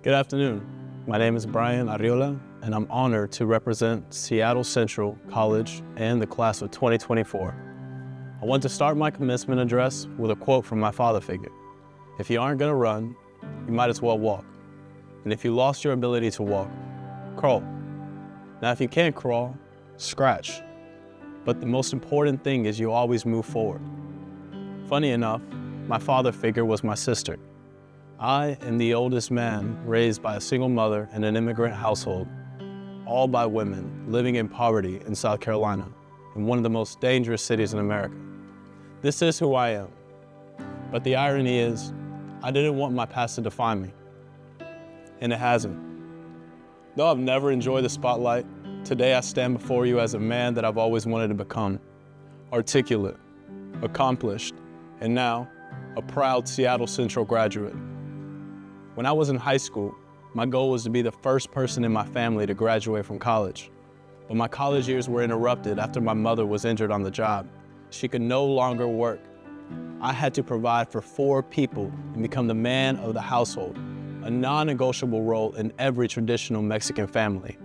Good afternoon. My name is Brian Arreola, and I'm honored to represent Seattle Central College and the class of 2024. I want to start my commencement address with a quote from my father figure. If you aren't gonna run, you might as well walk. And if you lost your ability to walk, crawl. Now, if you can't crawl, scratch. But the most important thing is you always move forward. Funny enough, my father figure was my sister. I am the oldest man raised by a single mother in an immigrant household, all by women living in poverty in South Carolina, in one of the most dangerous cities in America. This is who I am. But the irony is, I didn't want my past to define me. And it hasn't. Though I've never enjoyed the spotlight, today I stand before you as a man that I've always wanted to become. Articulate, accomplished, and now a proud Seattle Central graduate. When I was in high school, my goal was to be the first person in my family to graduate from college. But my college years were interrupted after my mother was injured on the job. She could no longer work. I had to provide for 4 people and become the man of the household, a non-negotiable role in every traditional Mexican family.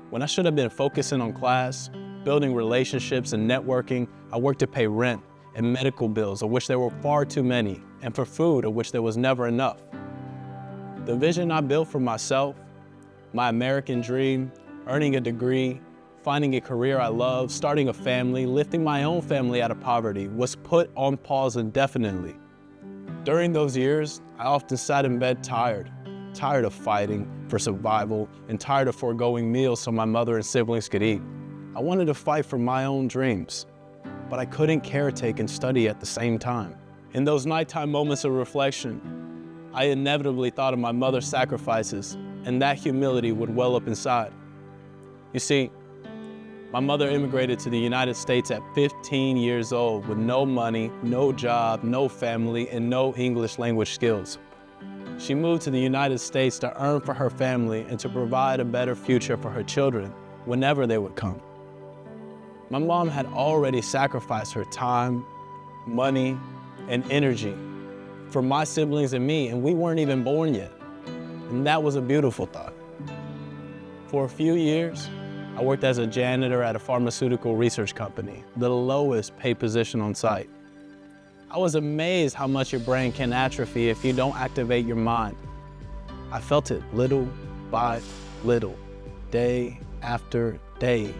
When I should have been focusing on class, building relationships and networking, I worked to pay rent and medical bills, of which there were far too many, and for food, of which there was never enough. The vision I built for myself, my American dream, earning a degree, finding a career I love, starting a family, lifting my own family out of poverty, was put on pause indefinitely. During those years, I often sat in bed tired of fighting for survival and tired of foregoing meals so my mother and siblings could eat. I wanted to fight for my own dreams, but I couldn't caretake and study at the same time. In those nighttime moments of reflection, I inevitably thought of my mother's sacrifices, and that humility would well up inside. You see, my mother immigrated to the United States at 15 years old with no money, no job, no family, and no English language skills. She moved to the United States to earn for her family and to provide a better future for her children whenever they would come. My mom had already sacrificed her time, money, and energy for my siblings and me, and we weren't even born yet. And that was a beautiful thought. For a few years, I worked as a janitor at a pharmaceutical research company, the lowest paid position on site. I was amazed how much your brain can atrophy if you don't activate your mind. I felt it little by little, day after day.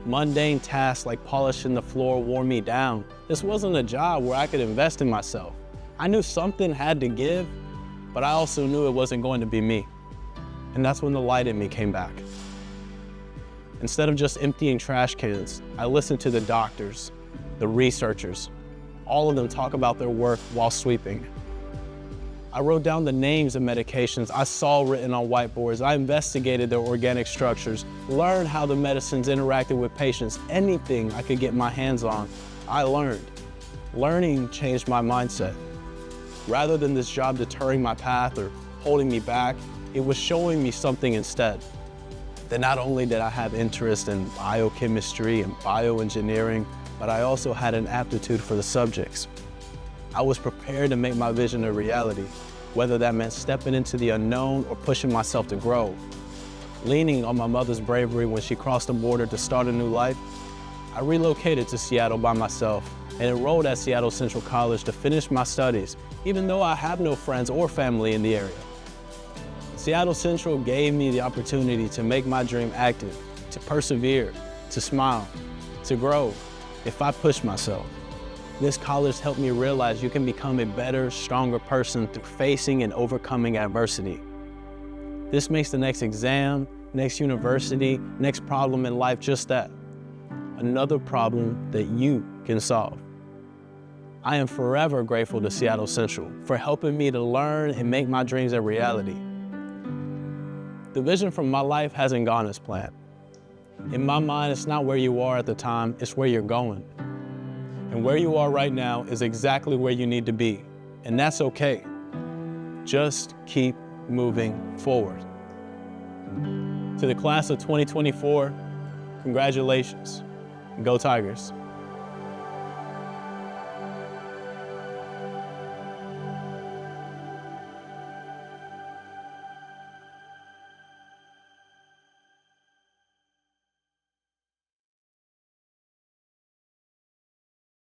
Mundane tasks like polishing the floor wore me down. This wasn't a job where I could invest in myself. I knew something had to give, but I also knew it wasn't going to be me. And that's when the light in me came back. Instead of just emptying trash cans, I listened to the doctors, the researchers. All of them talk about their work while sweeping. I wrote down the names of medications I saw written on whiteboards. I investigated their organic structures, learned how the medicines interacted with patients. Anything I could get my hands on, I learned. Learning changed my mindset. Rather than this job deterring my path or holding me back, it was showing me something instead. That not only did I have interest in biochemistry and bioengineering, but I also had an aptitude for the subjects. I was prepared to make my vision a reality, whether that meant stepping into the unknown or pushing myself to grow. Leaning on my mother's bravery when she crossed the border to start a new life, I relocated to Seattle by myself and enrolled at Seattle Central College to finish my studies, even though I have no friends or family in the area. Seattle Central gave me the opportunity to make my dream active, to persevere, to smile, to grow if I push myself. This college helped me realize you can become a better, stronger person through facing and overcoming adversity. This makes the next exam, next university, next problem in life just that. Another problem that you can solve. I am forever grateful to Seattle Central for helping me to learn and make my dreams a reality. The vision from my life hasn't gone as planned. In my mind, it's not where you are at the time, it's where you're going. And where you are right now is exactly where you need to be, and that's okay. Just keep moving forward. To the class of 2024, congratulations. Go Tigers.